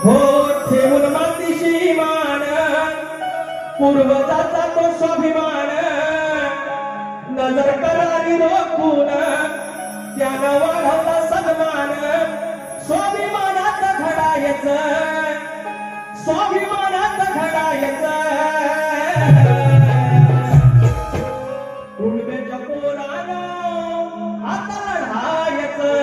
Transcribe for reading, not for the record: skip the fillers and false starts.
हो ठेवून मातीशी मान पूर्वजाचा तो स्वाभिमान नजर करारी रोखून त्यानं वाढवला सन्मान स्वाभिमानात घडायचं स्वाभिमानात घडायचं उडवेच्या पोरानं आता लढायचं